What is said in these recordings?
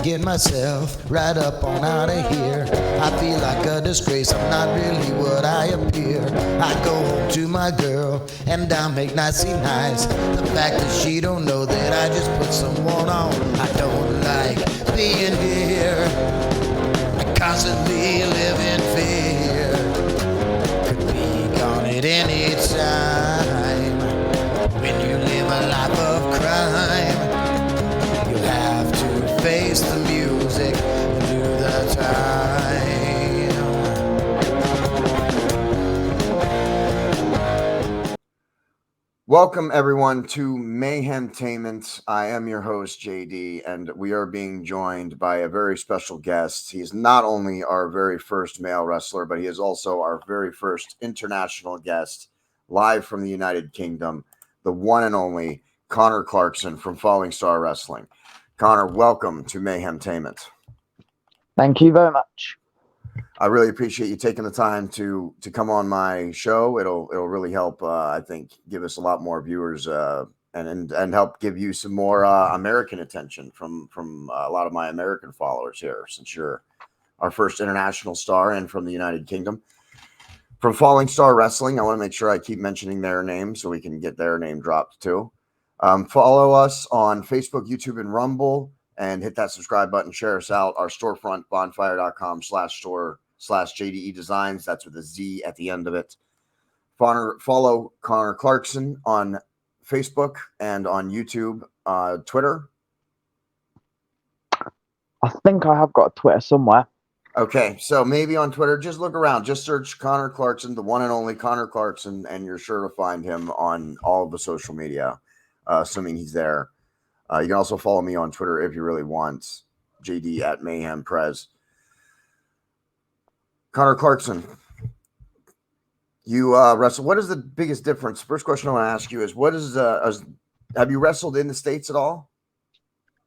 Get myself right up on out of here. I feel like a disgrace, I'm not really what I appear. I go home to my girl and I make nicey nice. The fact that she don't know that I just put someone on. I don't like being here. I constantly live in fear. Could be gone at any time. When you live a life of crime, face the music and do the time. Welcome everyone to Mayhemtainment. I am your host JD, and we are being joined by a very special guest. He is not only our very first male wrestler, but he is also our very first international guest, live from the United Kingdom, the one and only Connor Clarkson from Falling Star Wrestling. Connor, welcome to Mayhemtainment. Thank you very much. I really appreciate you taking the time to come on my show. It'll really help, I think, give us a lot more viewers and help give you some more American attention from a lot of my American followers here, since you're our first international star and from the United Kingdom. From Falling Star Wrestling, I want to make sure I keep mentioning their name so we can get their name dropped too. Follow us on Facebook, YouTube, and Rumble, and hit that subscribe button. Share us out. Our storefront, bonfire.com/store/JDE Designs. That's with a Z at the end of it. Follow Connor Clarkson on Facebook and on YouTube, Twitter. I think I have got a Twitter somewhere. Okay, so maybe on Twitter, just look around. Just search Connor Clarkson, the one and only Connor Clarkson, and you're sure to find him on all of the social media. Assuming he's there. You can also follow me on Twitter if you really want. JD at Mayhem Prez. Connor Clarkson, you wrestle. What is the biggest difference? First question I want to ask you is, have you wrestled in the States at all?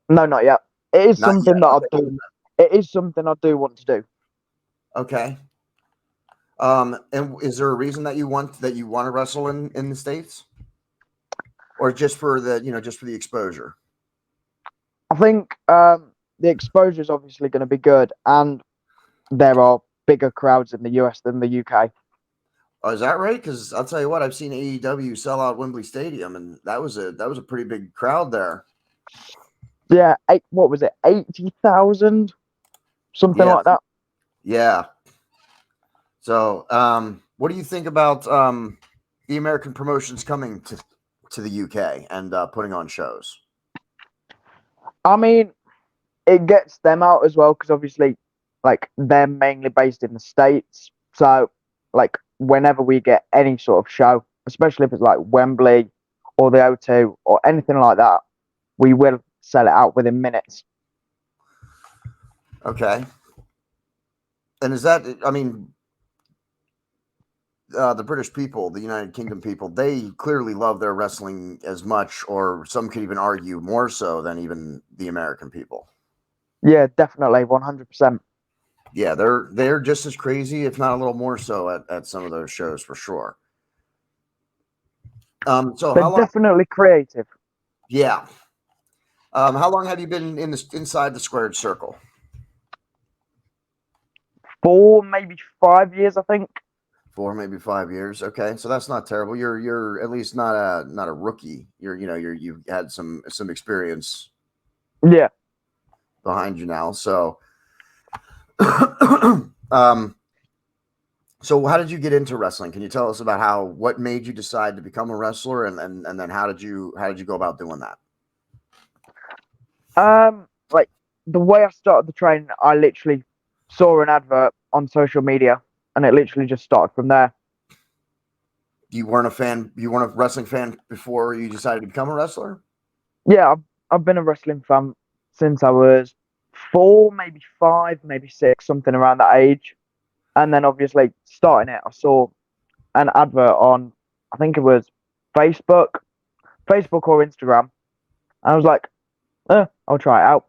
No, not yet. It is Not something yet. that I do. It is something I do want to do. Okay. And is there a reason that you want to wrestle in the States? Or just for the exposure? I think the exposure is obviously going to be good, and there are bigger crowds in the US than the UK. Oh, is that right? Because I'll tell you what, I've seen AEW sell out Wembley Stadium, and that was a pretty big crowd there. Yeah, what was it, 80,000, something like that. Yeah. So, what do you think about the American promotions coming to the UK and putting on shows? I mean, it gets them out as well, because obviously, like, they're mainly based in the States. So, like, whenever we get any sort of show, especially if it's like Wembley or the O2 or anything like that, we will sell it out within minutes. Okay. And is that, I mean, the British people, the United Kingdom people, they clearly love their wrestling as much, or some could even argue more so than even the American people. Yeah, definitely, 100%. Yeah, they're just as crazy, if not a little more so, at some of those shows for sure. So they're definitely creative. Yeah. How long have you been inside the squared circle? 4, maybe 5 years, I think. 4, maybe 5 years. Okay, so that's not terrible. You're at least not a rookie. You've had some experience. Yeah. Behind you now. So, so how did you get into wrestling? Can you tell us about what made you decide to become a wrestler, and then how did you go about doing that? Like, the way I started the training, I literally saw an advert on social media, and it literally just started from there. You weren't a wrestling fan before you decided to become a wrestler? Yeah, I've been a wrestling fan since I was 4, maybe 5, maybe 6, something around that age. And then obviously starting it, I saw an advert on, I think it was Facebook, or Instagram. And I was like, I'll try it out.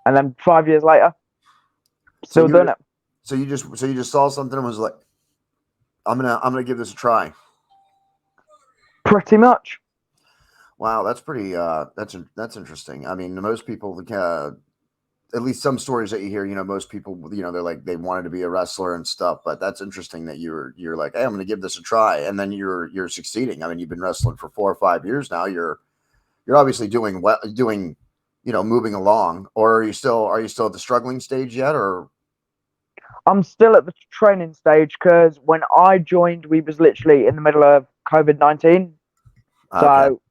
And then 5 years later, still doing it. So you just saw something and was like, I'm gonna give this a try. Pretty much. Wow, that's pretty. That's interesting. I mean, most people, at least some stories that you hear, most people, they're like they wanted to be a wrestler and stuff. But that's interesting that you're like, hey, I'm going to give this a try, and then you're succeeding. I mean, you've been wrestling for 4 or 5 years now. You're obviously doing well, moving along. Or are you still at the struggling stage yet? Or I'm still at the training stage because when I joined, we was literally in the middle of COVID-19. So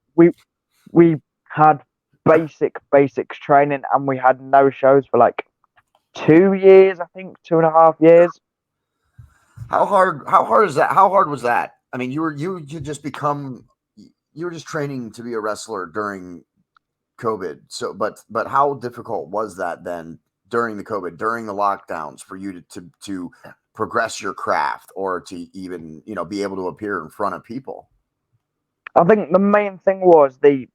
we had basics training, and we had no shows for like 2 years, I think 2.5 years. How hard is that? How hard was that? I mean, you were just training to be a wrestler during COVID. So, but how difficult was that then during the COVID, during the lockdowns, for you to progress your craft, or to even, be able to appear in front of people? I think the main thing was the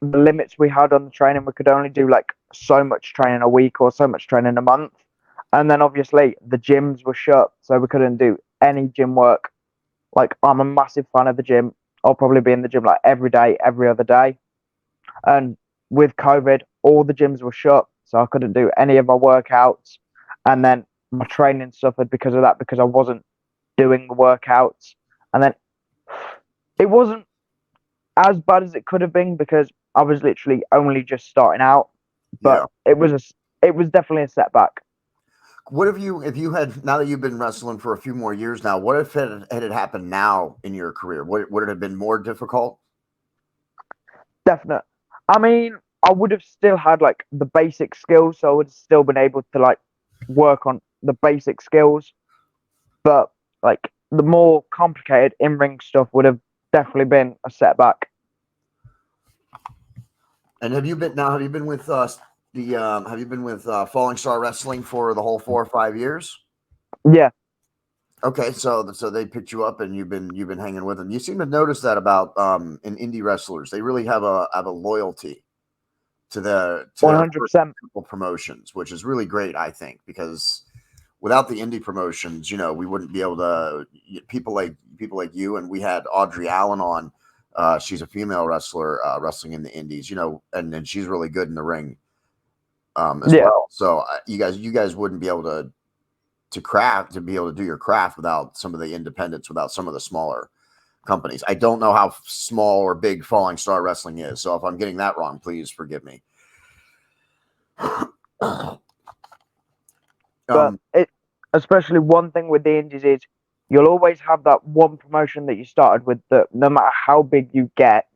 limits we had on the training. We could only do like so much training a week or so much training a month. And then obviously the gyms were shut, so we couldn't do any gym work. Like, I'm a massive fan of the gym. I'll probably be in the gym like every day, every other day. And with COVID, all the gyms were shut, so I couldn't do any of my workouts. And then my training suffered because of that, because I wasn't doing the workouts. And then it wasn't as bad as it could have been because I was literally only just starting out. But it was definitely a setback. What if you had, now that you've been wrestling for a few more years now, what if it had happened now in your career? Would it have been more difficult? Definite. I mean, I would have still had like the basic skills, so I would have still been able to like work on the basic skills. But like the more complicated in-ring stuff would have definitely been a setback. And have you been with Falling Star Wrestling for the whole 4 or 5 years? Yeah. Okay, so they picked you up and you've been hanging with them. You seem to notice that about in indie wrestlers. They really have a loyalty to their 100% promotions, which is really great, I think, because without the indie promotions, we wouldn't be able to, people like you, and we had Audrey Allen on. She's a female wrestler wrestling in the indies, and she's really good in the ring as well. So you guys wouldn't be able to be able to do your craft without some of the independents, without some of the smaller companies. I don't know how small or big Falling Star Wrestling is, so if I'm getting that wrong, please forgive me. But especially one thing with the indies is you'll always have that one promotion that you started with, that no matter how big you get,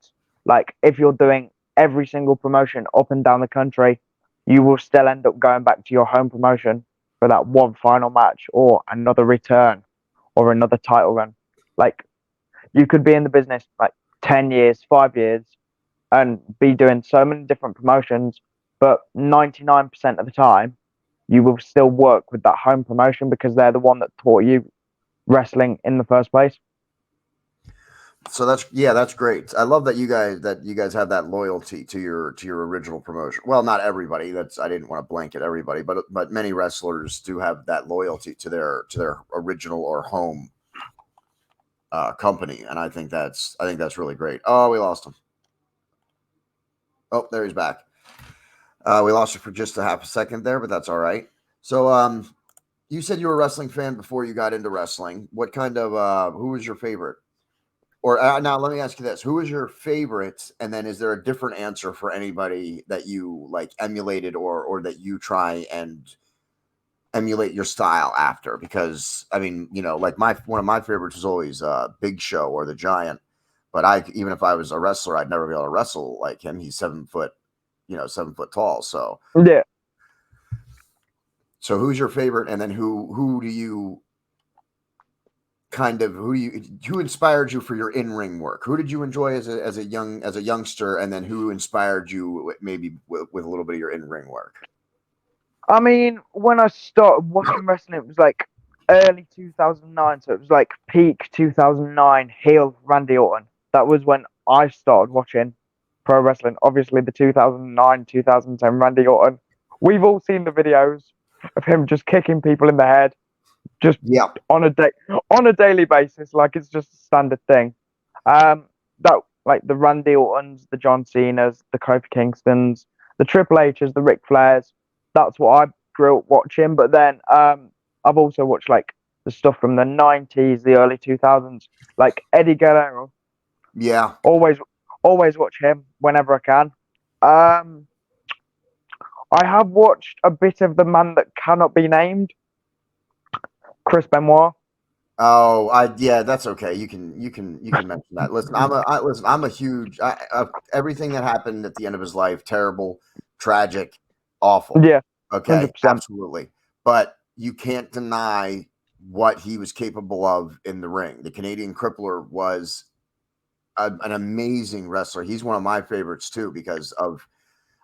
like if you're doing every single promotion up and down the country, you will still end up going back to your home promotion for that one final match or another return or another title run. Like, you could be in the business like 10 years, 5 years, and be doing so many different promotions, but 99% of the time, you will still work with that home promotion because they're the one that taught you wrestling in the first place. So that's great. I love that you guys have that loyalty to your original promotion. Well, not everybody. I didn't want to blanket everybody, but many wrestlers do have that loyalty to their original or home company, and I think that's really great. Oh, we lost him. Oh, there he's back. We lost you for just a half a second there, but that's all right. So, you said you were a wrestling fan before you got into wrestling. What kind of who was your favorite? Or now let me ask you this: who was your favorite? And then is there a different answer for anybody that you like emulated or that you try and emulate your style after? Because I mean, like one of my favorites was always Big Show or the Giant. But even if I was a wrestler, I'd never be able to wrestle like him. He's 7 foot, 7 foot tall. So yeah. So who's your favorite? And then who do you who inspired you for your in-ring work? Who did you enjoy as a youngster? And then who inspired you maybe with a little bit of your in-ring work? I mean, when I started watching wrestling, it was like early 2009, so it was like peak 2009 heel Randy Orton. That was when I started watching pro wrestling. Obviously, the 2009 2010 Randy Orton. We've all seen the videos of him just kicking people in the head, just Yeah. on a daily basis, like it's just a standard thing. That like the Randy Ortons, the John Cenas, the Kofi Kingstons, the Triple H's, the Ric Flairs. That's what I grew up watching. But then I've also watched like the stuff from the '90s, the early 2000s, like Eddie Guerrero. Yeah. Always, always watch him whenever I can. Um, I have watched a bit of the man that cannot be named, Chris Benoit. Oh, yeah, that's okay. You can mention that. Listen, I'm a huge everything that happened at the end of his life, terrible, tragic, awful. Yeah, Okay, 100%. absolutely. But you can't deny what he was capable of in the ring. The Canadian Crippler was an amazing wrestler. He's one of my favorites too because of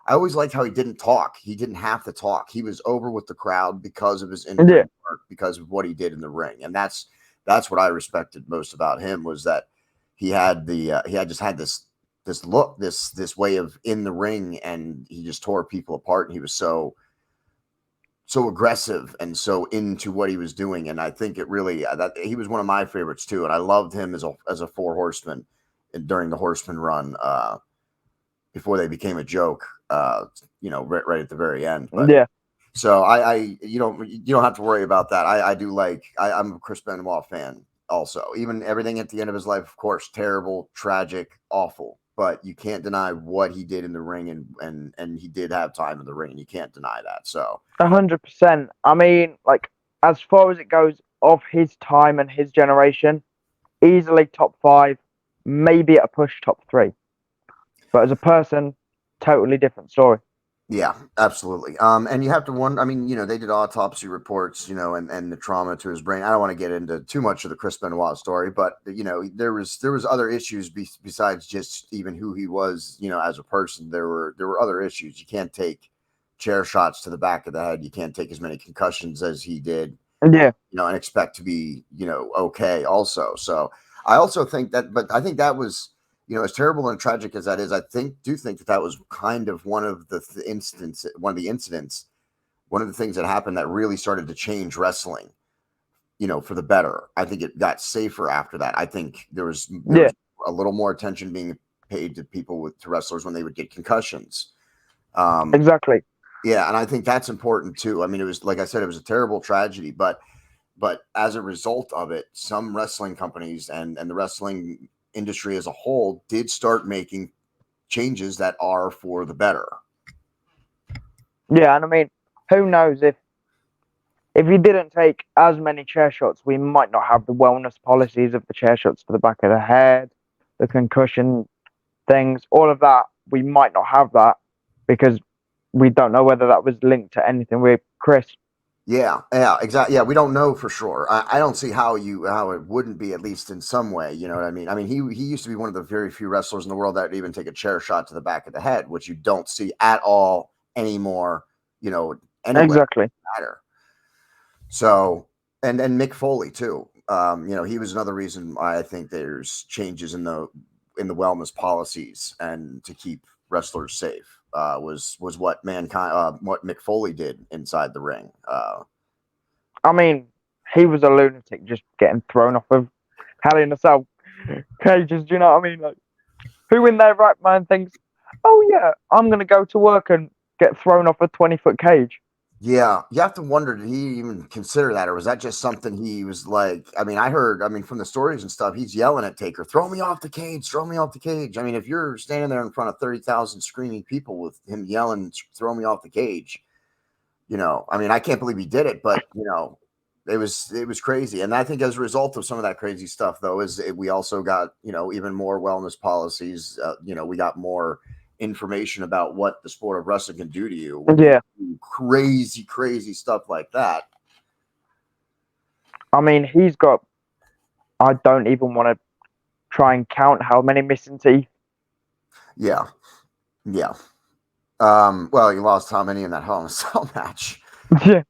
I always liked how he didn't talk. He didn't have to talk. He was over with the crowd because of his Yeah, in-ring work, because of what he did in the ring, and that's what I respected most about him was that he had just had this look, this way of in the ring, and he just tore people apart. And he was so aggressive and so into what he was doing, and I think it really that he was one of my favorites too. And I loved him as a four horseman during the Horseman run. Before they became a joke, right at the very end. But yeah. so you don't have to worry about that. I do I'm a Chris Benoit fan also. Even everything at the end of his life, of course, terrible, tragic, awful. But you can't deny what he did in the ring, and he did have time in the ring, and you can't deny that. So 100%. I mean, like, as far as it goes of his time and his generation, easily top five, maybe at a push top three. But as a person, totally different story. yeah, absolutely. And you have to wonder. I mean, they did autopsy reports, and the trauma to his brain. I don't want to get into too much of the Chris Benoit story, but there was other issues besides just even who he was, as a person. There were other issues. You can't take chair shots to the back of the head. You can't take as many concussions as he did, Yeah, and expect to be, okay. Also, so I also think that, but I think that was as terrible and tragic as that is, I do think that was kind of one of the incidents, one of the things that happened that really started to change wrestling, for the better. I think it got safer after that. I think there yeah, was a little more attention being paid to wrestlers when they would get concussions. Um, exactly. yeah, and I think that's important too. I mean, it was like I said, it was a terrible tragedy, but as a result of it, some wrestling companies and the wrestling industry as a whole did start making changes that are for the better. Yeah, and I mean, who knows if he didn't take as many chair shots, we might not have the wellness policies of the chair shots to the back of the head, the concussion things, all of that. We might not have that because we don't know whether that was linked to anything with Chris. Yeah, exactly. Yeah, we don't know for sure. I don't see how it wouldn't be, at least in some way. You know what I mean? I mean, he used to be one of the very few wrestlers in the world that even take a chair shot to the back of the head, which you don't see at all anymore. Anywhere Exactly. matter. So, and Mick Foley too. He was another reason why I think there's changes in the wellness policies and to keep wrestlers safe. Was what what Mick Foley did inside the ring. I mean, he was a lunatic just getting thrown off of Hell in a Cell cages. Do you know what I mean? Like, who in their right mind thinks, oh yeah, I'm going to go to work and get thrown off a 20-foot cage? Yeah, you have to wonder, did he even consider that, or was that just something he was like? I mean, from the stories and stuff, he's yelling at Taker, "Throw me off the cage! Throw me off the cage!" I mean, if you're standing there in front of 30,000 screaming people with him yelling, "Throw me off the cage," I mean, I can't believe he did it, but it was crazy. And I think as a result of some of that crazy stuff, though, we also got even more wellness policies. We got more information about what the sport of wrestling can do to you when you Yeah. do crazy, crazy stuff like that. I mean, I don't even want to try and count how many missing teeth. Yeah, yeah. Well, he lost how many in that Hell in a Cell match? Yeah,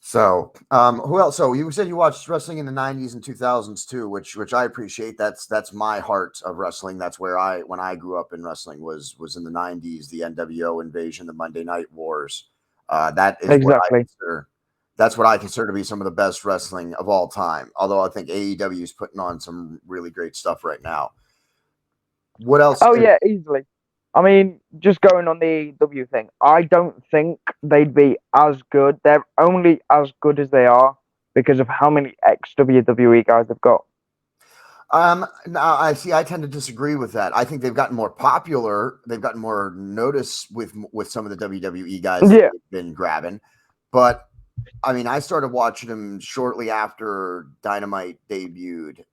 So, who else? So you said you watched wrestling in the '90s and 2000s too, which I appreciate. That's my heart of wrestling. That's where when I grew up in wrestling was in the '90s, the NWO invasion, the Monday Night Wars. That is what I exactly. consider. That's what I consider to be some of the best wrestling of all time. Although I think AEW is putting on some really great stuff right now. What else? Oh yeah, easily. I mean, just going on the W thing, I don't think they'd be as good. They're only as good as they are because of how many ex WWE guys they've got. No, I see. I tend to disagree with that. I think they've gotten more popular. They've gotten more notice with some of the WWE guys that Yeah, they've been grabbing. But I mean, I started watching them shortly after Dynamite debuted.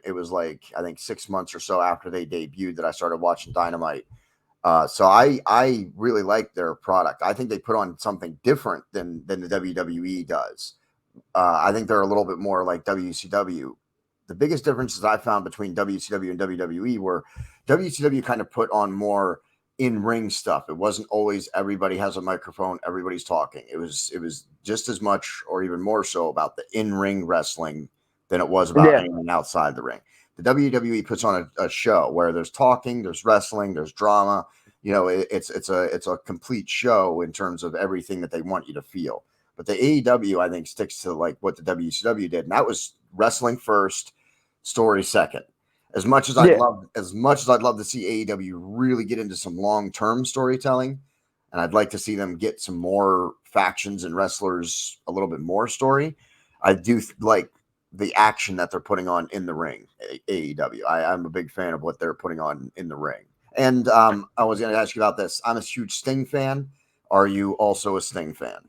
It was like I think 6 months or so after they debuted that I started watching Dynamite. So I really like their product. I think they put on something different than the WWE does. I think they're a little bit more like WCW. The biggest differences I found between WCW and WWE were WCW kind of put on more in-ring stuff. It wasn't always everybody has a microphone, everybody's talking. It was just as much or even more so about the in-ring wrestling than it was about yeah, anything outside the ring. The WWE puts on a show where there's talking, there's wrestling, there's drama. It's a complete show in terms of everything that they want you to feel. But the AEW, I think, sticks to like what the WCW did, and that was wrestling first, story second. yeah, As much as I'd love to see AEW really get into some long-term storytelling, and I'd like to see them get some more factions and wrestlers a little bit more story. I do like the action that they're putting on in the ring. AEW. I'm a big fan of what they're putting on in the ring. And I was going to ask you about this. I'm a huge Sting fan. Are you also a Sting fan?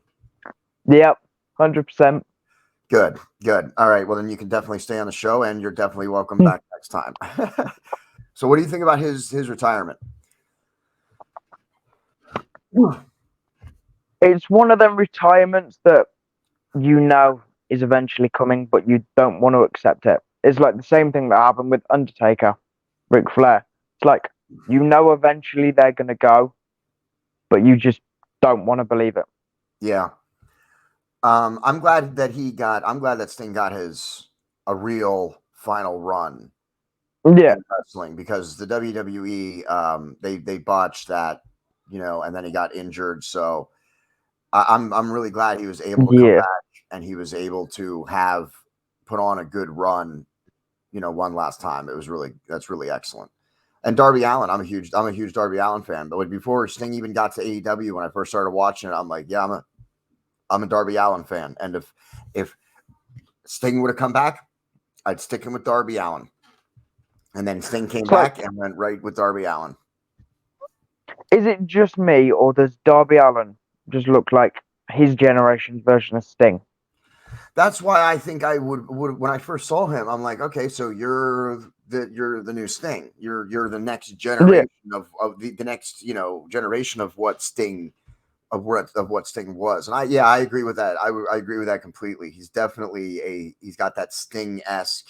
yep, 100%. Good, good. All right. Well, then you can definitely stay on the show, and you're definitely welcome back next time. So, what do you think about his retirement? It's one of them retirements that you know is eventually coming, but you don't want to accept it. It's like the same thing that happened with Undertaker, Ric Flair. It's like you know eventually they're gonna go, but you just don't want to believe it. Yeah. I'm glad that I'm glad that Sting got a real final run Yeah, in wrestling because the WWE they botched that, and then he got injured. So I'm really glad he was able to come yeah, back and he was able to have put on a good run, one last time. That's really excellent. And Darby Allin, I'm a huge Darby Allin fan. But before Sting even got to AEW, when I first started watching it, I'm like, yeah, I'm a Darby Allin fan. And if Sting would have come back, I'd stick him with Darby Allin. And then Sting came it's like, back and went right with Darby Allin. is it just me or does Darby Allin just look like his generation's version of Sting? That's why I think I would when I first saw him, I'm like, okay, so you're the new Sting. You're the next Yeah, generation of the next generation of what Sting of what Sting was. And I agree with that. I agree with that completely. He's got that Sting-esque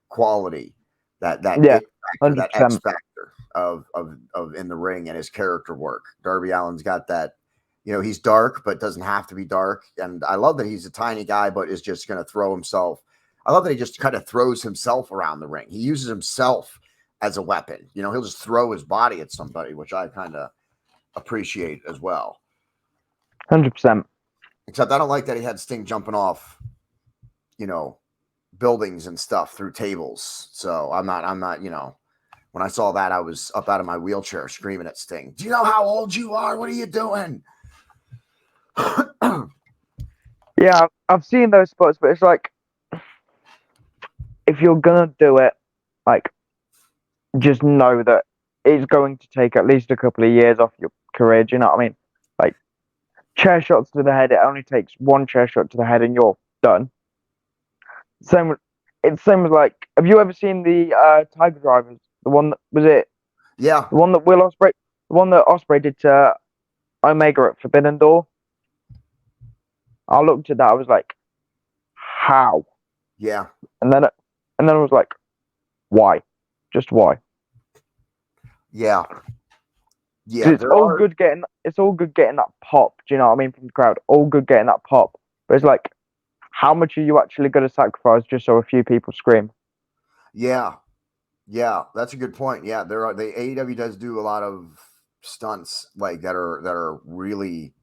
quality, that yeah, it factor, that X 100%. factor of in the ring and his character work. Darby Allin's got that. He's dark, but doesn't have to be dark. And I love that he's a tiny guy, but is just going to throw himself. I love that he just kind of throws himself around the ring. He uses himself as a weapon. He'll just throw his body at somebody, which I kind of appreciate as well. 100%. Except I don't like that he had Sting jumping off, buildings and stuff through tables. So I'm not, when I saw that, I was up out of my wheelchair screaming at Sting. Do you know how old you are? What are you doing? Yeah, I've seen those spots, but it's like, if you're gonna do it, like, just know that it's going to take at least a couple of years off your career. Do you know what I mean? Like, chair shots to the head, it only takes one chair shot to the head and you're done. Same with, it's same as like, have you ever seen the Tiger Drivers? The one that was it, Yeah. the one that the one that Osprey did to Omega at Forbidden Door. I looked at that, I was like, how? Yeah. And then I was like, why? Just why? Yeah. Yeah, It's all good getting that pop. Do you know what I mean, from the crowd? All good getting that pop, but it's like, how much are you actually going to sacrifice just so a few people scream? Yeah, yeah, that's a good point. Yeah, the AEW does do a lot of stunts like that are really,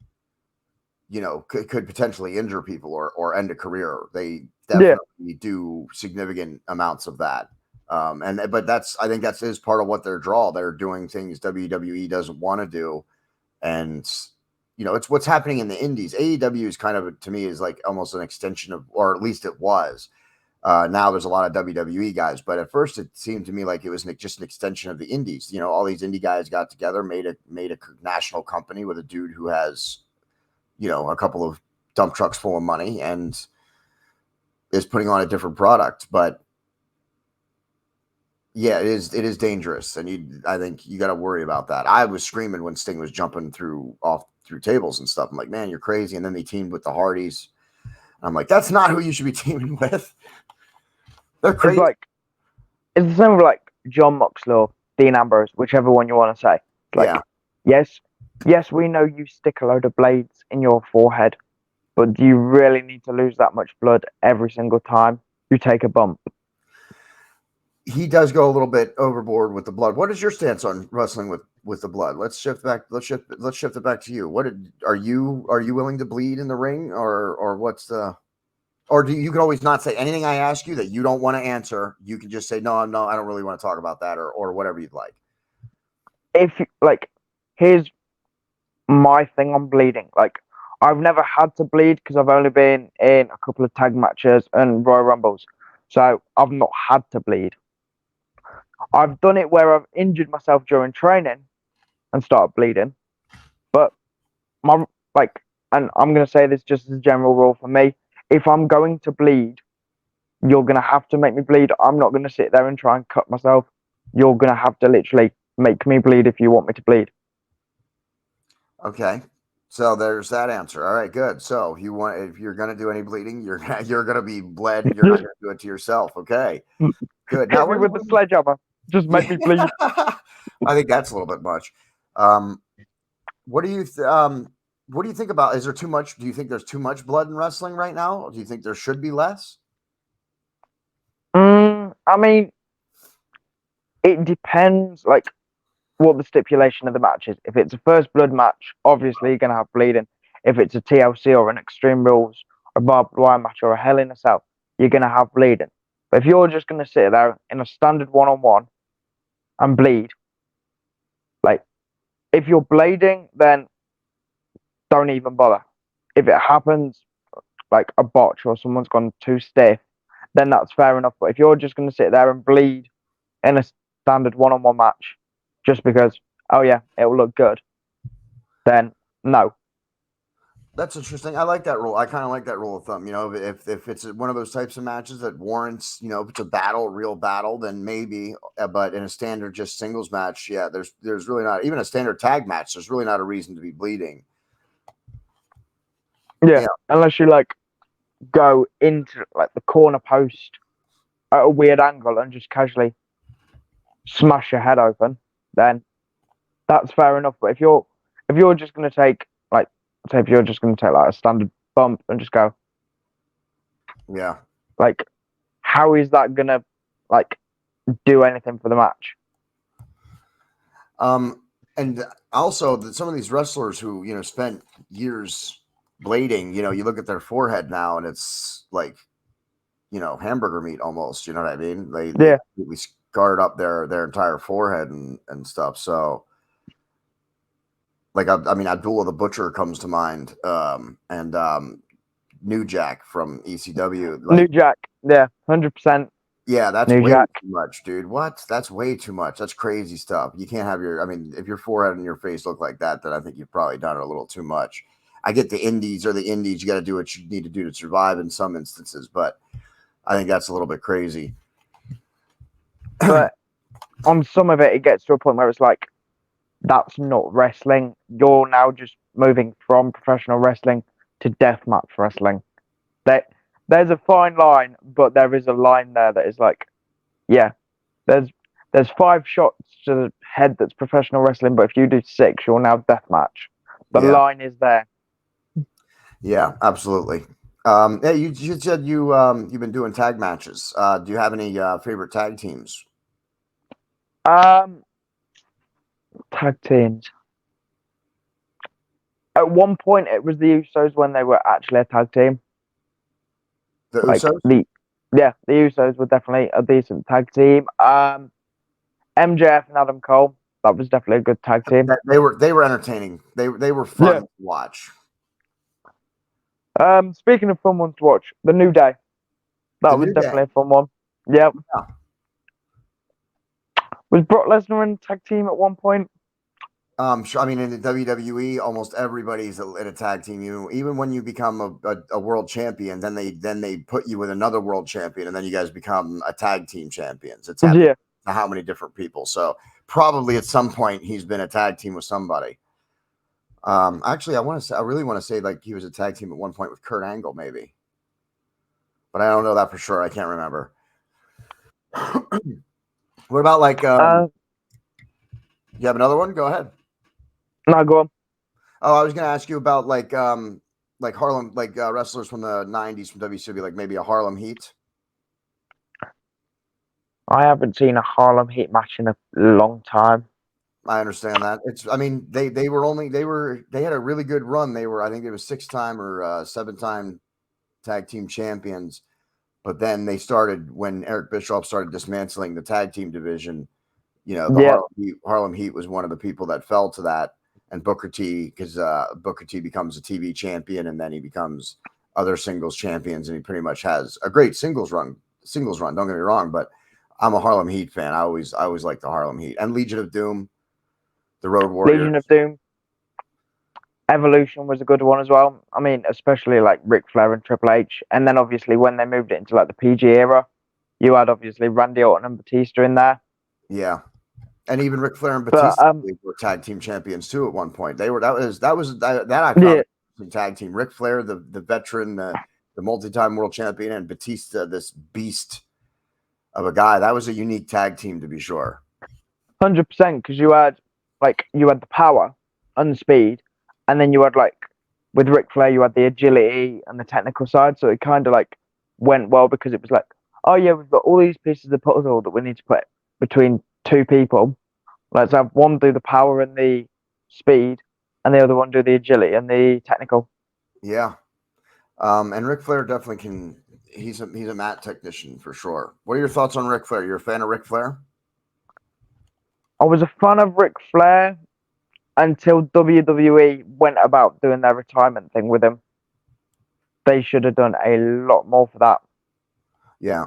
could potentially injure people or end a career. They Yeah, definitely do significant amounts of that. But I think that's is part of what their draw. They're doing things WWE doesn't want to do, and it's what's happening in the indies. AEW is kind of, to me, is like almost an extension of, or at least it was. Now there's a lot of WWE guys, but at first it seemed to me like it was just an extension of the indies. All these indie guys got together, made a national company with a dude who has, a couple of dump trucks full of money and is putting on a different product. But yeah, it is dangerous, and I think you got to worry about that. I was screaming when Sting was jumping through tables and stuff. I'm like, man, you're crazy. And then they teamed with the Hardys. I'm like, that's not who you should be teaming with. They're crazy. It's the same with like John Moxley, Dean Ambrose, whichever one you want to say. Like, yes, we know you stick a load of blades in your forehead, but do you really need to lose that much blood every single time you take a bump? He does go a little bit overboard with the blood. What is your stance on wrestling with the blood? Let's shift back. Let's shift it back to you. Are you willing to bleed in the ring, or what's the? Or do you can always not say anything I ask you that you don't want to answer? You can just say no, I don't really want to talk about that, or whatever you'd like. If here's my thing on bleeding. Like, I've never had to bleed because I've only been in a couple of tag matches and Royal Rumbles, so I've not had to bleed. I've done it where I've injured myself during training and started bleeding, but my and I'm gonna say this just as a general rule for me: if I'm going to bleed, you're gonna have to make me bleed. I'm not gonna sit there and try and cut myself. You're gonna have to literally make me bleed if you want me to bleed. Okay, so there's that answer. All right, good. So if you're gonna do any bleeding, you're gonna be bled. And you're not gonna do it to yourself. Okay, good. Hit me with the sledgehammer. Just make me bleed. I think that's a little bit much. What do you think about? Is there too much? Do you think there's too much blood in wrestling right now? Or do you think there should be less? I mean, it depends. Like, what the stipulation of the match is. If it's a first blood match, obviously you're gonna have bleeding. If it's a TLC or an Extreme Rules, a barbed wire match or a Hell in a Cell, you're gonna have bleeding. But if you're just gonna sit there in a standard one-on-one and bleed, like, if you're bleeding, then don't even bother. If it happens, like a botch or someone's gone too stiff, then that's fair enough. But if you're just gonna sit there and bleed in a standard one-on-one match, just because, oh yeah, it will look good, then no. That's interesting. I like that rule. I kind of like that rule of thumb. If it's one of those types of matches that warrants, if it's a real battle, then maybe. But in a standard just singles match, yeah, there's really not, even a standard tag match. There's really not a reason to be bleeding. Yeah, unless you go into the corner post at a weird angle and just casually smash your head open, then that's fair enough. But if you're just gonna take if you're just gonna take a standard bump and just go, yeah, how is that gonna do anything for the match? And also some of these wrestlers who spent years blading, you look at their forehead now and it's like hamburger meat almost. You know what I mean? They completely scarred up their entire forehead and stuff. So. I mean, Abdullah the Butcher comes to mind, and New Jack from ECW. New Jack, yeah, 100%. Yeah, that's New way Jack. too much, dude. What? That's way too much. That's crazy stuff. You can't have if your forehead and your face look like that, then I think you've probably done it a little too much. I get the indies. You got to do what you need to do to survive in some instances, but I think that's a little bit crazy. But on some of it gets to a point where it's like, that's not wrestling. You're now just moving from professional wrestling to deathmatch wrestling. There's a fine line, but there is a line there that is there's there's 5 shots to the head that's professional wrestling, but if you do 6, you're now deathmatch. The line is there. Yeah, absolutely. Yeah, you said you've been doing tag matches. Do you have any favorite tag teams? Tag teams. At one point, it was the Usos when they were actually a tag team. The Like Usos? the Usos were definitely a decent tag team. MJF and Adam Cole, that was definitely a good tag team. They were entertaining. They were fun to watch. Speaking of fun ones to watch, the New Day. That was definitely a fun one. Yep. Yeah. Was Brock Lesnar in a tag team at one point? Sure. I mean, in the WWE, almost everybody's in a tag team. Even when you become a world champion, then they put you with another world champion, and then you guys become a tag team champions. It's happened to how many different people. So probably at some point he's been a tag team with somebody. Actually, I really want to say like he was a tag team at one point with Kurt Angle, maybe, but I don't know that for sure. I can't remember. What about like? You have another one? Go ahead. No, go on. Oh, I was going to ask you about like Harlem, like wrestlers from the '90s from WCW, like maybe a Harlem Heat. I haven't seen a Harlem Heat match in a long time. I understand that. I mean, they had a really good run. I think they were 6-time or 7-time tag team champions. But then they started when Eric Bischoff started dismantling the tag team division. Harlem Heat was one of the people that fell to that. And Booker T, because Booker T becomes a TV champion, and then he becomes other singles champions, and he pretty much has a great singles run. Don't get me wrong, but I'm a Harlem Heat fan. I always like the Harlem Heat and Legion of Doom, the Road Warriors. Legion of Doom. Evolution was a good one as well. I mean, especially like Ric Flair and Triple H, and then obviously when they moved it into like the PG era, you had obviously Randy Orton and Batista in there. Yeah. And even Ric Flair and Batista were tag team champions too at one point. That I found a tag team. Ric Flair, the veteran, the multi-time world champion, and Batista, this beast of a guy. That was a unique tag team to be sure. 100%, because you had the power and the speed, and then you had like with Ric Flair you had the agility and the technical side. So it kind of like went well because it was like, oh yeah, we've got all these pieces of the puzzle that we need to put between 2 people. Let's have one do the power and the speed, and the other one do the agility and the technical. Yeah, and Ric Flair definitely can. He's a mat technician for sure. What are your thoughts on Ric Flair? You're a fan of Ric Flair? I was a fan of Ric Flair until WWE went about doing their retirement thing with him. They should have done a lot more for that. Yeah.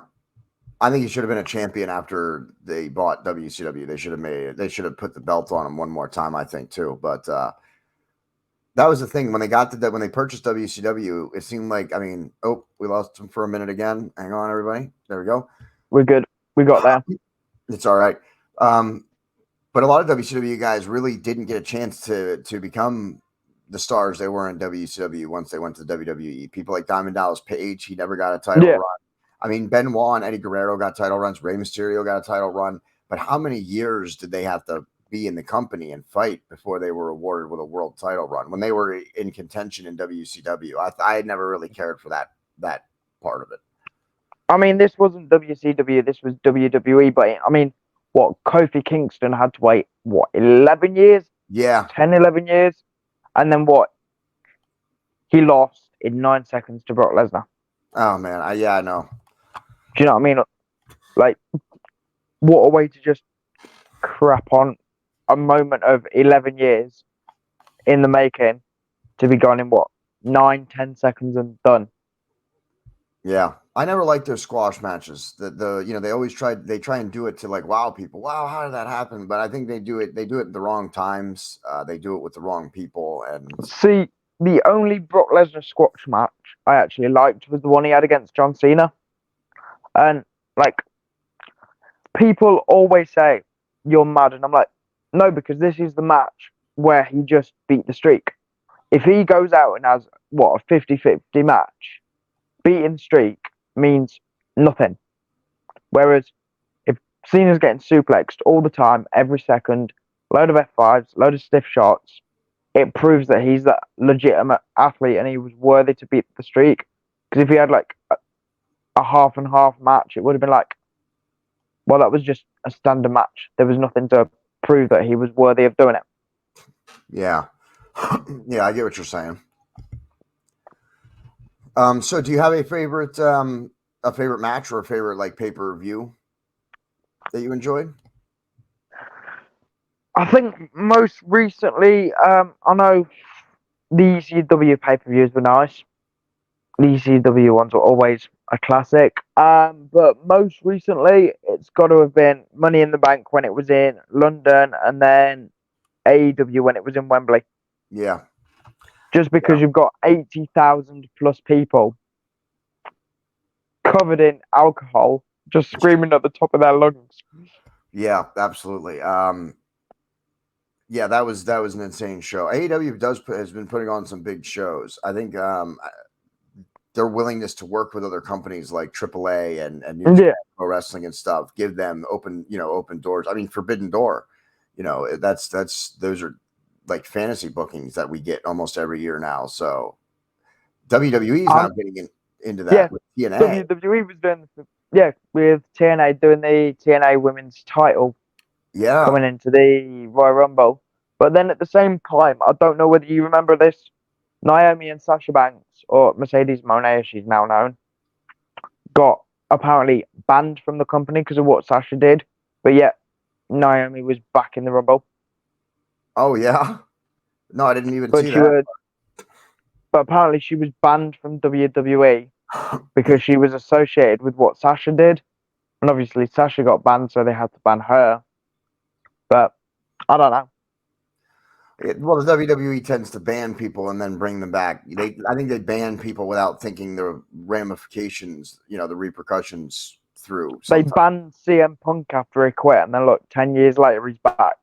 I think he should have been a champion after they bought WCW. They should have put the belt on him one more time, I think, too. But that was the thing. When they purchased WCW, it seemed like, we lost him for a minute again. Hang on, everybody. There we go. We're good. We got there. It's all right. But a lot of WCW guys really didn't get a chance to become the stars they were in WCW once they went to WWE. People like Diamond Dallas Page, he never got a title run. I mean, Benoit and Eddie Guerrero got title runs. Rey Mysterio got a title run. But how many years did they have to be in the company and fight before they were awarded with a world title run when they were in contention in WCW? I had never really cared for that part of it. I mean, this wasn't WCW. This was WWE. But I mean, Kofi Kingston had to wait, 11 years? Yeah. 10, 11 years? And then he lost in 9 seconds to Brock Lesnar. Oh, man. I know. Do you know what I mean? Like, what a way to just crap on a moment of 11 years in the making to be gone in 9, 10 seconds and done. Yeah. I never liked their squash matches. They always try and do it to like wow people. Wow, how did that happen? But I think they do it at the wrong times. They do it with the wrong people. And see, the only Brock Lesnar squash match I actually liked was the one he had against John Cena. And like, people always say you're mad, and I'm like, no, because this is the match where he just beat the streak. If he goes out and has a 50-50 match, beating streak means nothing. Whereas if Cena's getting suplexed all the time, every second, load of F5s, load of stiff shots. It proves that he's that legitimate athlete and he was worthy to beat the streak. Because if he had like a half and half match, it would have been like, well, that was just a standard match. There was nothing to prove that he was worthy of doing it. Yeah. Yeah, I get what you're saying. So do you have a favorite match or a favorite like pay-per-view that you enjoyed? I think most recently, I know the ECW pay-per-views were nice. The ECW ones were always a classic. But most recently, it's got to have been Money in the Bank when it was in London, and then AEW when it was in Wembley. Yeah. Just because you've got 80,000 plus people covered in alcohol, just screaming at the top of their lungs. Yeah, absolutely. Yeah, that was an insane show. AEW has been putting on some big shows. I think their willingness to work with other companies like AAA and New Japan Pro Wrestling and stuff, give them open doors. I mean, Forbidden Door, those are like fantasy bookings that we get almost every year now. So WWE is now getting into that with TNA. WWE was doing with TNA doing the TNA Women's title. Yeah, coming into the Royal Rumble. But then at the same time, I don't know whether you remember this, Naomi and Sasha Banks, or Mercedes Moné as she's now known, got apparently banned from the company because of what Sasha did. But yet, Naomi was back in the Rumble. Oh, yeah? No, I didn't even see that. But apparently she was banned from WWE because she was associated with what Sasha did. And obviously Sasha got banned, so they had to ban her. But I don't know. Well, the WWE tends to ban people and then bring them back. I think they ban people without thinking the ramifications, the repercussions through. They banned CM Punk after he quit, and then look, 10 years later, he's back.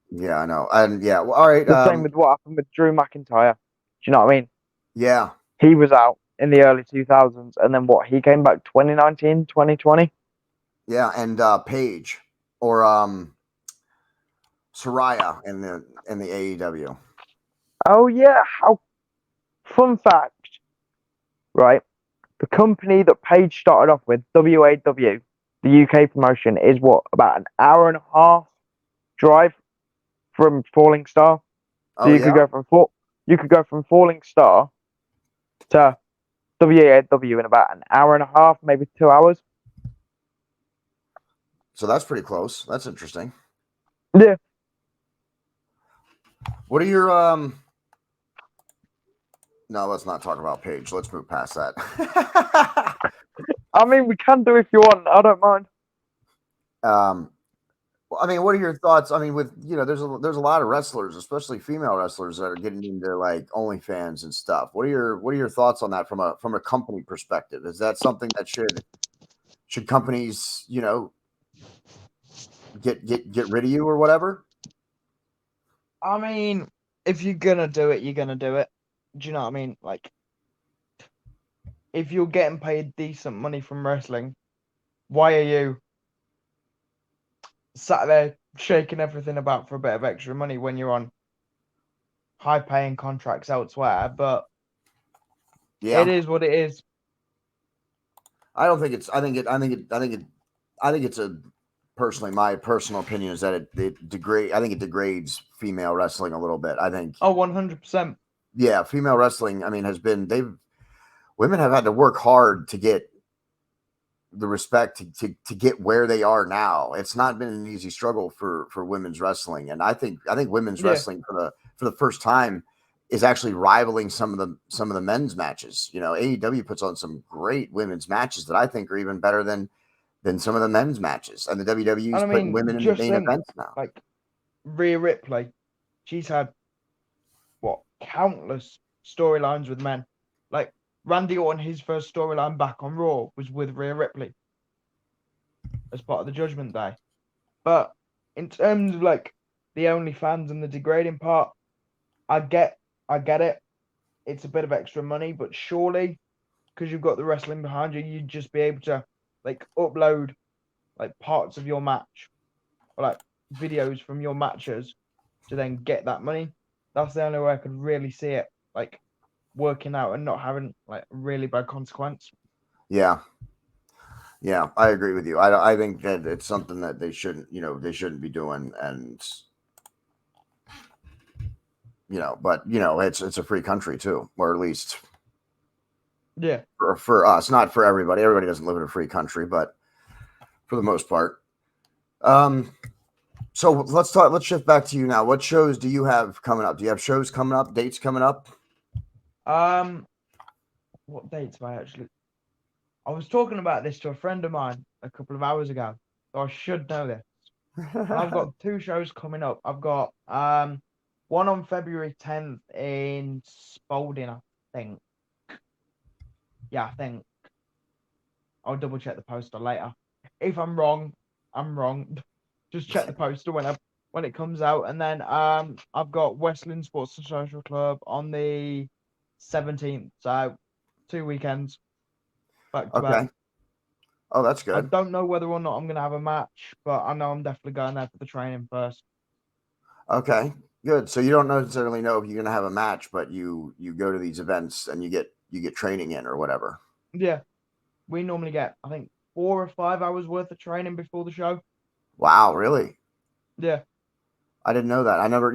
Yeah, I know. And yeah, well, all right. The same with what happened with Drew McIntyre. Do you know what I mean? Yeah. He was out in the early 2000s, and then what? He came back 2019, 2020? Yeah, and Paige or Soraya in the AEW. Oh yeah, fun fact, right? The company that Paige started off with, WAW, the UK promotion, is what, about an hour and a half drive from Falling Star. So you could go from Falling Star to WAW in about an hour and a half, maybe 2 hours. So that's pretty close. That's interesting. Yeah. What are your No, let's not talk about Paige. Let's move past that. I mean, we can do if you want. I don't mind. Well, I mean, what are your thoughts? I mean, with there's a lot of wrestlers, especially female wrestlers, that are getting into like OnlyFans and stuff. What are your thoughts on that from a company perspective? Is that something that should companies get rid of you or whatever? I mean, if you're gonna do it, you're gonna do it. Do you know what I mean? Like, if you're getting paid decent money from wrestling, why are you sat there shaking everything about for a bit of extra money when you're on high-paying contracts elsewhere? But it is what it is. I don't think it's. I think it's personally, my personal opinion is that it degrades female wrestling a little bit. I think. Oh, 100%. Yeah, female wrestling, I mean, women have had to work hard to get the respect to get where they are now. It's not been an easy struggle for women's wrestling, and I think women's wrestling for the first time is actually rivaling some of the men's matches. AEW puts on some great women's matches that I think are even better than some of the men's matches, and the WWE is putting women in the main events now. Like Rhea Ripley, she's had countless storylines with men. Like Randy Orton, his first storyline back on Raw was with Rhea Ripley as part of the Judgment Day. But in terms of like the OnlyFans and the degrading part, I get it. It's a bit of extra money, but surely because you've got the wrestling behind you, you'd just be able to like upload like parts of your match, or like videos from your matches to then get that money. That's the only way I could really see it like working out and not having like a really bad consequence. Yeah. Yeah, I agree with you. I think that it's something that they shouldn't, they shouldn't be doing, and but it's a free country too, or at least Yeah. for us, not for everybody. Everybody doesn't live in a free country, but for the most part. So let's shift back to you now. What shows do you have coming up? Do you have shows coming up, dates coming up? What dates have I actually? I was talking about this to a friend of mine a couple of hours ago, so I should know this. And I've got 2 shows coming up. I've got one on February 10th in Spalding, I think. Yeah, I think. I'll double check the poster later. If I'm wrong, I'm wrong. Just check the poster when it comes out. And then I've got Westland Sports and Social Club on the 17th. So 2 weekends back to back. Okay. Oh, that's I good. don't know whether or not I'm gonna have a match, but I know I'm definitely going there for the training first. Okay, good. So you don't necessarily know if you're going to have a match, but you go to these events and you get training in or whatever. Yeah, we normally get, I think, 4 or 5 hours worth of training before the show. Wow, really? Yeah. I didn't know that. I never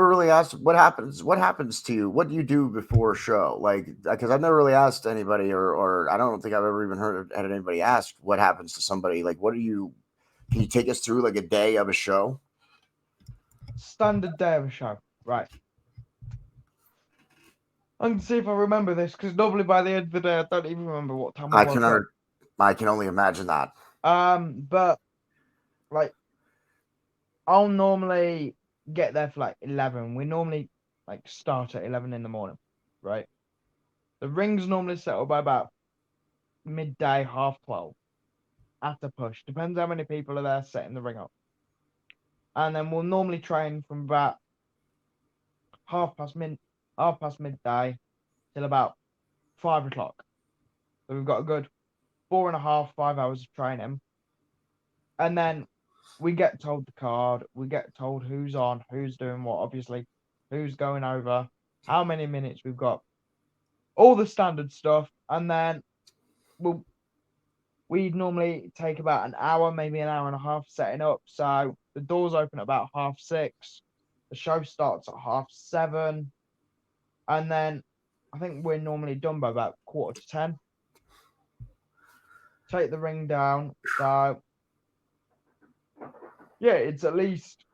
really asked what happens to you. What do you do before a show? Like, because I've never really asked anybody, or I don't think I've ever even had anybody ask what happens to somebody. Like, can you take us through like a day of a show? Standard day of a show, right? I can see if I remember this, because normally by the end of the day I don't even remember what time I woke up. I can only imagine that. But like, I'll normally get there for like 11. We normally like start at 11 in the morning, right? The rings normally settle by about midday, 12:30 at the push. Depends how many people are there setting the ring up. And then we'll normally train from about half past midday till about 5 o'clock. So we've got a good 4.5, 5 hours of training. And then we get told the card, we get told who's on, who's doing what, obviously, who's going over, how many minutes we've got, all the standard stuff. And then we normally take about an hour, maybe an hour and a half setting up. So the doors open at about 6:30. The show starts at 7:30. And then I think we're normally done by about 9:45. Take the ring down. So yeah, it's at least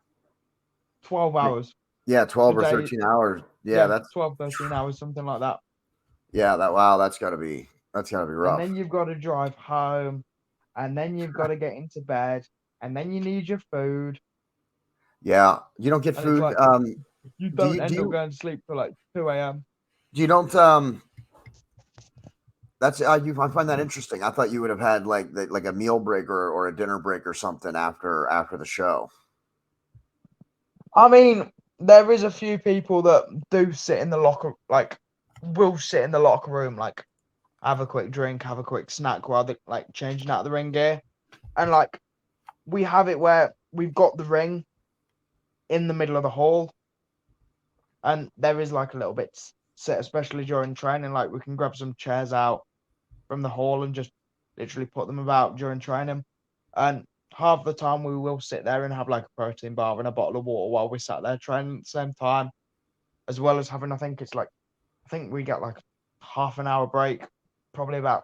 12 hours. Yeah, 12 or 13 hours. Yeah, that's 12, 13 hours, something like that. Yeah, that's gotta be rough. And then you've got to drive home, and then you've got to get into bed, and then you need your food. Yeah, you don't get And food. like, you don't end up going to sleep till like 2 a.m. You don't. That's I find that interesting. I thought you would have had like a meal break or a dinner break or something after the show. I mean, there is a few people that do sit in the locker, like, will sit in the locker room, like, have a quick drink, have a quick snack while they're like changing out the ring gear. And like, we have it where we've got the ring in the middle of the hall, and there is like a little bit sit, especially during training. Like, we can grab some chairs out from the hall and just literally put them about during training. And half the time we will sit there and have like a protein bar and a bottle of water while we sat there training at the same time, as well as having, I think we get like half an hour break, probably about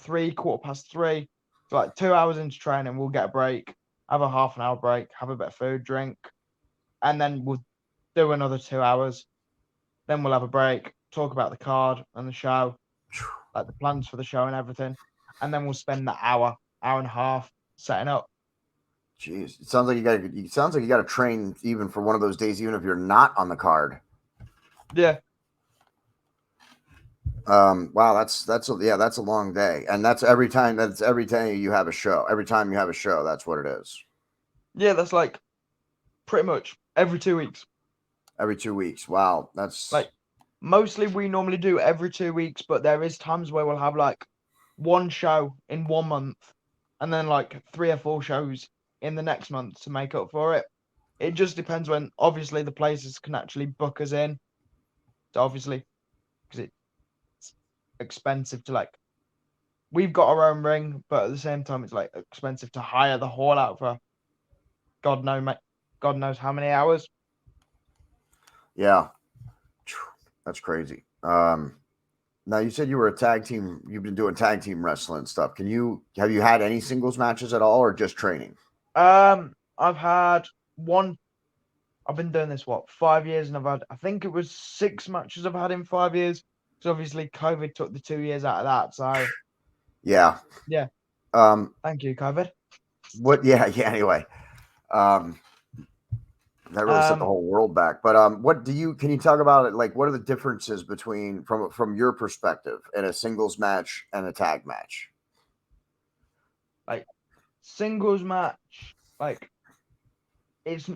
3:15. So like 2 hours into training, we'll get a break, have a half an hour break, have a bit of food, drink, and then we'll do another 2 hours. Then we'll have a break, talk about the card and the show, like the plans for the show and everything. And then we'll spend that hour and a half setting up. Jeez, it sounds like you got to train even for one of those days, even if you're not on the card. Yeah. Wow, that's a long day, and that's every time you have a show. Every time you have a show, that's what it is. Yeah, that's like pretty much every 2 weeks. Every 2 weeks. Wow, that's like, mostly we normally do every 2 weeks, but there is times where we'll have like one show in 1 month, and then like 3 or 4 shows in the next month to make up for it. It just depends when, obviously, the places can actually book us in. So obviously, because it's expensive to like, we've got our own ring, but at the same time, it's like expensive to hire the hall out for God knows how many hours. Yeah, that's crazy. Now you said you were a tag team. You've been doing tag team wrestling and stuff. Have you had any singles matches at all, or just training? I've had one. I've been doing this 5 years, and I think it was 6 matches I've had in 5 years. So obviously, COVID took the 2 years out of that. So Yeah. yeah, thank you, COVID. What? Yeah. Yeah. Anyway, that really set the whole world back. But can you talk about it? Like, what are the differences between from your perspective in a singles match and a tag match? Like singles match, like it's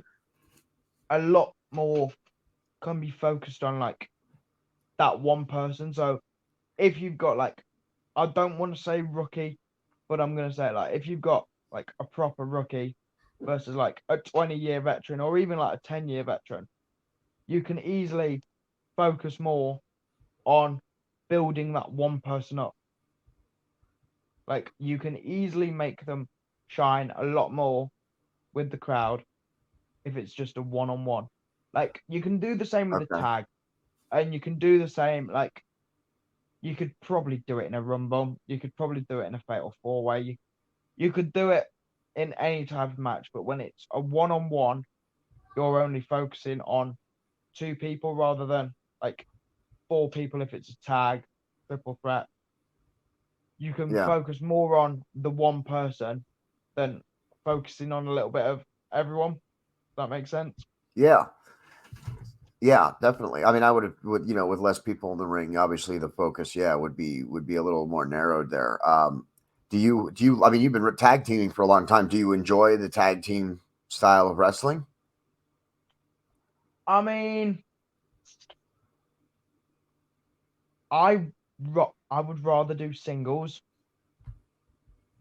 a lot more can be focused on like that one person. So if you've got like, I don't want to say rookie, but I'm gonna say like if you've got like a proper rookie versus like a 20-year veteran or even like a 10-year veteran, you can easily focus more on building that one person up. Like you can easily make them shine a lot more with the crowd if it's just a one-on-one. Like you can do the same with the Okay. tag, and you can do the same. Like you could probably do it in a rumble. You could probably do it in a fatal 4-way. You could do it in any type of match, but when it's a one-on-one, you're only focusing on 2 people rather than like 4 people if it's a tag, triple threat. You can Yeah. focus more on the one person than focusing on a little bit of everyone. Does that make sense? Yeah. Yeah, definitely. I mean, I would with less people in the ring, obviously the focus, would be a little more narrowed there. I mean, you've been tag teaming for a long time. Do you enjoy the tag team style of wrestling? I mean, I would rather do singles.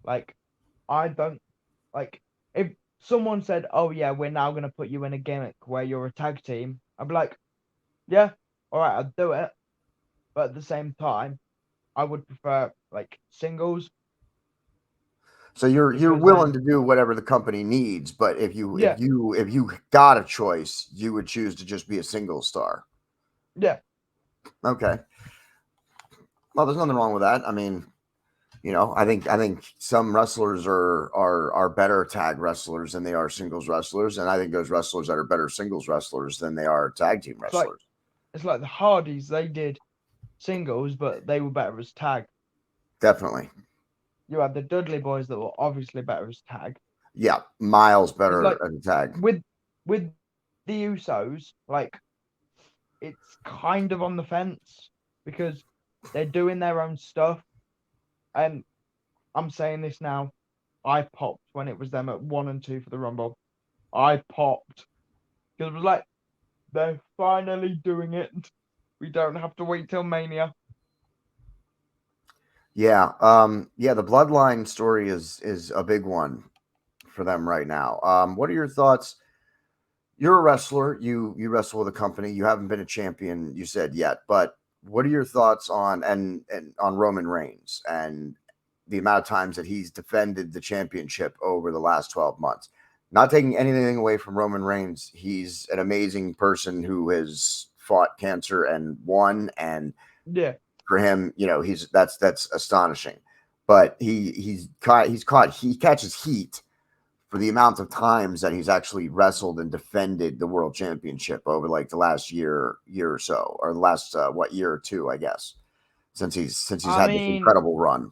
Like, I don't like if someone said, "Oh yeah, we're now gonna put you in a gimmick where you're a tag team." I'd be like, "Yeah, all right, I'd do it." But at the same time, I would prefer like singles So you're because willing then, to do whatever the company needs, but yeah, if you got a choice, you would choose to just be a single star. yeah, Okay. Well, there's nothing wrong with that. I mean, I think some wrestlers are better tag wrestlers than they are singles wrestlers, and I think there's wrestlers that are better singles wrestlers than they are tag team it's like wrestlers. the Hardys. They did singles, but they were better as tag. Definitely. You had the Dudley Boys that were obviously better as tag. Yeah, miles It's better like as a tag. with the Usos, like it's kind of on the fence because they're doing their own stuff. And I'm saying this now, I popped when it was them at 1 and 2 for the Rumble. I popped because it was like they're finally doing it. We don't have to wait till Mania. Yeah, the bloodline story is a big one for them right now. What are your thoughts? You're a wrestler. You wrestle with a company. You haven't been a champion, you said yet, but what are your thoughts on and on Roman Reigns and the amount of times that he's defended the championship over the last 12 months? Not taking anything away from Roman Reigns, he's an amazing person who has fought cancer and won, and Yeah. for him, that's astonishing. But he catches heat for the amount of times that he's actually wrestled and defended the world championship over like the last year or so, or the last year or two, I guess, since he's I had this mean, incredible run.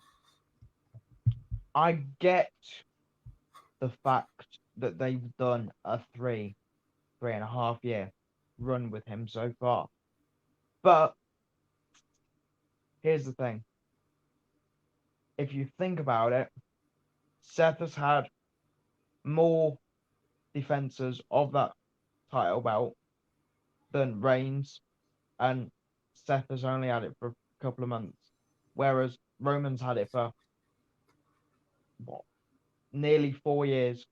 I get the fact that they've done a 3.5 year run with him so far. But here's the thing. If you think about it, Seth has had more defenses of that title belt than Reigns, and Seth has only had it for a couple of months, whereas Roman's had it for what nearly 4 years.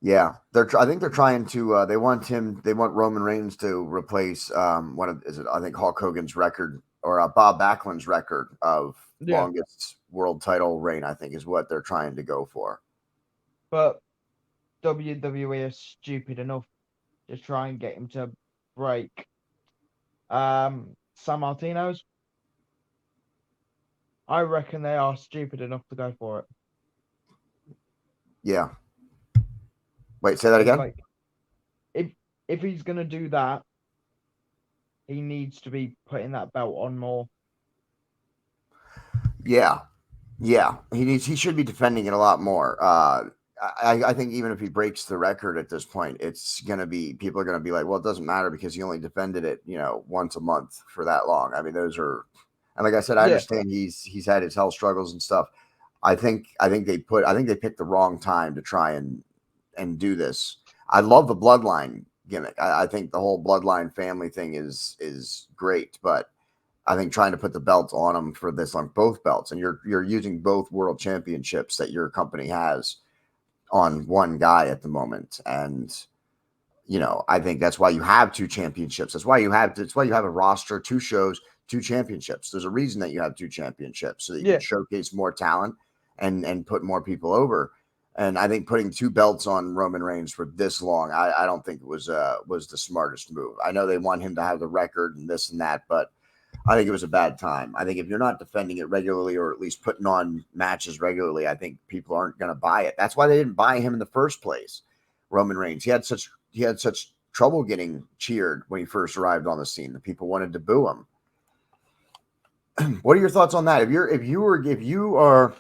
Yeah, I think they're trying to. They want him. They want Roman Reigns to replace is it? I think Hulk Hogan's record or Bob Backlund's record of Yeah, longest world title reign. I think is what they're trying to go for. but WWE is stupid enough to try and get him to break San Martino's. I reckon they are stupid enough to go for it. Yeah. Wait, say that It's again. like if he's gonna do that, he needs to be putting that belt on more. Yeah, yeah. He should be defending it a lot more. I think even if he breaks the record at this point, it's gonna be people are gonna be like, well, it doesn't matter because he only defended it, once a month for that long. I mean, those are, and like I said, I Yeah. understand he's had his health struggles and stuff. I think they picked the wrong time to try and do this. I love the bloodline gimmick. I think the whole bloodline family thing is great, but I think trying to put the belts on them for this on both belts, and you're using both world championships that your company has on one guy at the moment, and I think that's why you have two championships. That's why you have a roster, two shows, two championships. There's a reason that you have two championships so that you Yeah. can showcase more talent and put more people over. And I think putting two belts on Roman Reigns for this long, I don't think it was the smartest move. I know they want him to have the record and this and that, but I think it was a bad time. I think if you're not defending it regularly or at least putting on matches regularly, I think people aren't going to buy it. That's why they didn't buy him in the first place. Roman Reigns, he had such trouble getting cheered when he first arrived on the scene. The people wanted to boo him. What are your thoughts on that? If you are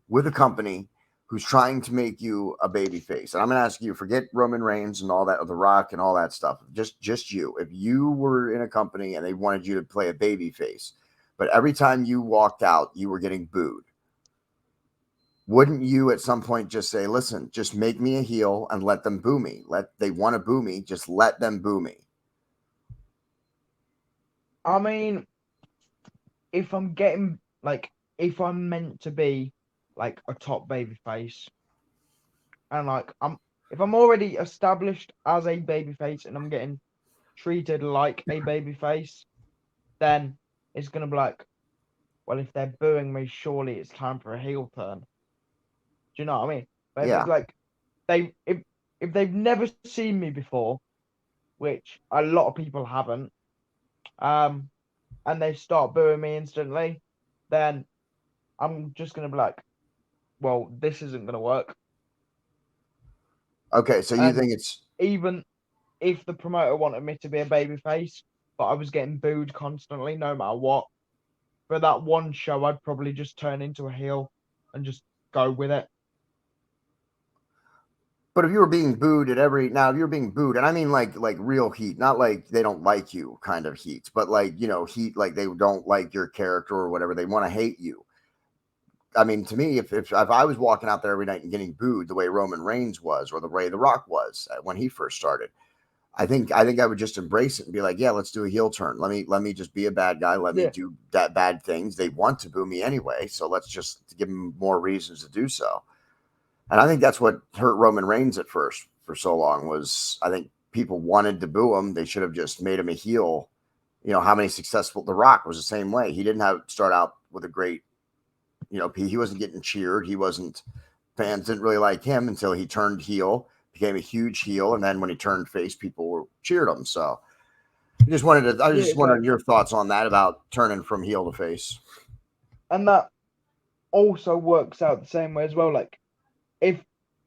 with a company who's trying to make you a baby face, and I'm going to ask you, forget Roman Reigns and all that, or The Rock and all that stuff, just you. If you were in a company and they wanted you to play a baby face, but every time you walked out, you were getting booed, wouldn't you at some point just say, listen, just make me a heel and let them boo me? They want to boo me, just let them boo me. I mean, if I'm meant to be like a top baby face, and if I'm already established as a baby face and I'm getting treated like a baby face, then it's gonna be like, well, if they're booing me, surely it's time for a heel turn. Do you know what I mean? But if Yeah. it's like if they've never seen me before, which a lot of people haven't, and they start booing me instantly, then I'm just gonna be like, well, this isn't gonna work. Okay, so you And think it's even if the promoter wanted me to be a babyface, but I was getting booed constantly, no matter what, for that one show, I'd probably just turn into a heel and just go with it. But if you were being booed if you're being booed, and I mean like real heat, not like they don't like you kind of heat, but like heat like they don't like your character or whatever, they want to hate you. I mean, to me, if I was walking out there every night and getting booed the way Roman Reigns was or the way The Rock was when he first started, I think I would just embrace it and be like, yeah, let's do a heel turn. Let me just be a bad guy. Let me Yeah. do that bad things. They want to boo me anyway, so let's just give them more reasons to do so. And I think that's what hurt Roman Reigns at first for so long was I think people wanted to boo him. They should have just made him a heel. How many successful The Rock was the same way. He didn't start out with a great, he wasn't getting cheered. Fans didn't really like him until he turned heel, became a huge heel, and then when he turned face, people cheered him. So I was just wondering your thoughts on that about turning from heel to face. And that also works out the same way as well. Like if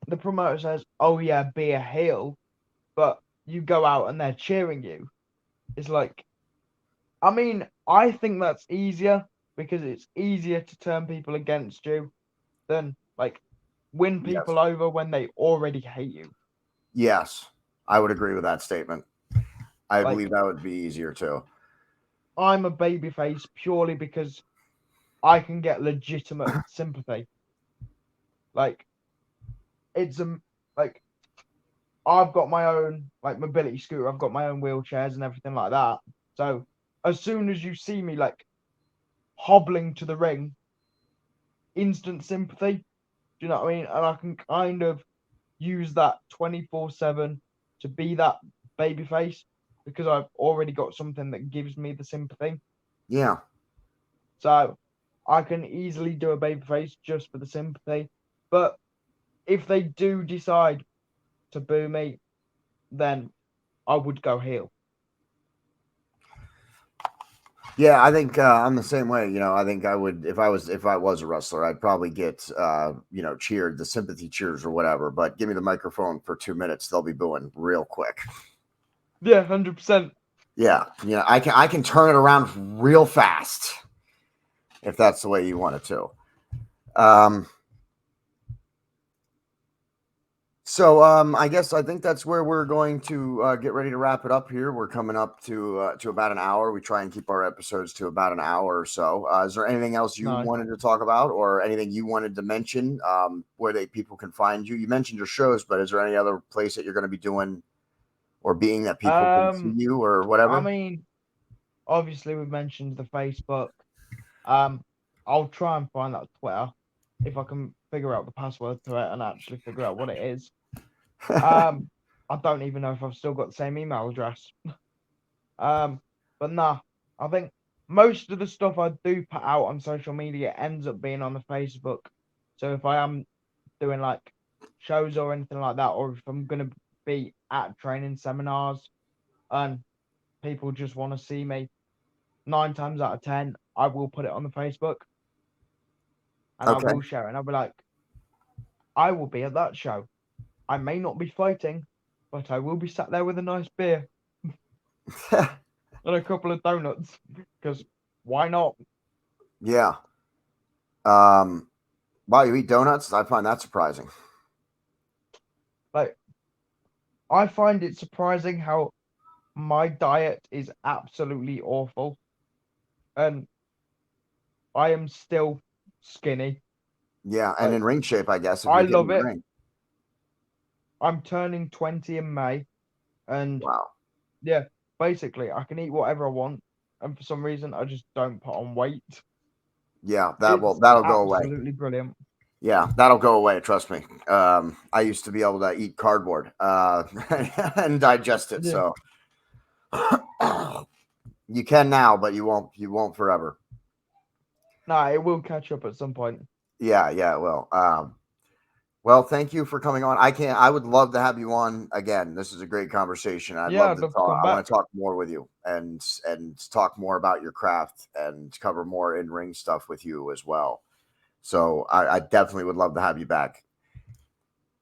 the promoter says, "Oh yeah, be a heel," but you go out and they're cheering you, it's like, I mean, I think that's easier because it's easier to turn people against you than like win Yes. people over when they already hate you. Yes, I would agree with that statement. I Like, believe that would be easier too. I'm a babyface purely because I can get legitimate sympathy. Like, it's like I've got my own like mobility scooter. I've got my own wheelchairs and everything like that. So as soon as you see me like hobbling to the ring, instant sympathy. Do you know what I mean? And I can kind of use that 24/7 to be that babyface because I've already got something that gives me the sympathy. Yeah. So I can easily do a babyface just for the sympathy. But if they do decide to boo me, then I would go heel. Yeah, I think I'm the same way. I think I would if I was a wrestler, I'd probably get cheered, the sympathy cheers or whatever. But give me the microphone for 2 minutes, they'll be booing real quick. Yeah, 100%. Yeah, I can turn it around real fast if that's the way you want it to. So I think that's where we're going to get ready to wrap it up here. We're coming up to about an hour. We try and keep our episodes to about an hour or so. Is there anything else you wanted to talk about, or anything you wanted to mention where people can find you? You mentioned your shows, but is there any other place that you're going to be doing or being that people can see you or whatever? I mean, obviously we've mentioned the Facebook. I'll try and find that Twitter if I can figure out the password to it and actually figure out what it is. I don't even know if I've still got the same email address. But nah, I think most of the stuff I do put out on social media ends up being on the Facebook. So if I am doing like shows or anything like that, or if I'm gonna be at training seminars and people just want to see me, 9 times out of 10, I will put it on the Facebook and Okay. I will share it. And I'll be like, I will be at that show. I may not be fighting, but I will be sat there with a nice beer and a couple of donuts. Because why not? Yeah. Wow, you eat donuts? I find that surprising. Like, I find it surprising how my diet is absolutely awful. And I am still skinny. Yeah, and in ring shape, I guess. If I you're getting love in the it. ring. I'm turning 20 in May. And Wow. yeah, basically, I can eat whatever I want. And for some reason, I just don't put on weight. Yeah, that'll go away. Absolutely brilliant. Yeah, that'll go away. Trust me. I used to be able to eat cardboard and digest it. Yeah. So you can now, but you won't. You won't forever. No, it will catch up at some point. Yeah, it will. Well, thank you for coming on. I would love to have you on again. This is a great conversation. I'd love to talk. I want to talk more with you and talk more about your craft and cover more in-ring stuff with you as well. So I definitely would love to have you back.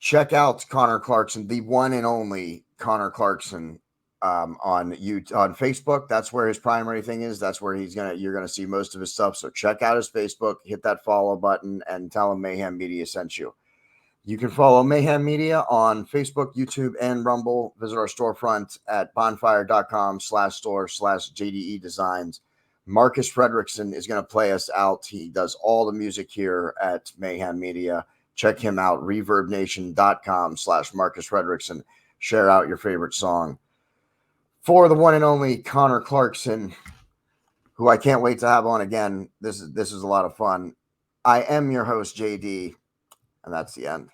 Check out Connor Clarkson, the one and only Connor Clarkson, on Facebook. That's where his primary thing is. That's where you're gonna see most of his stuff. So check out his Facebook, hit that follow button, and tell him Mayhem Media sent you. You can follow Mayhem Media on Facebook, YouTube, and Rumble. Visit our storefront at bonfire.com/store/JDE Designs. Marcus Frederiksen is going to play us out. He does all the music here at Mayhem Media. Check him out, reverbnation.com/Marcus Frederiksen. Share out your favorite song. For the one and only Connor Clarkson, who I can't wait to have on again. This is a lot of fun. I am your host, JD, and that's the end.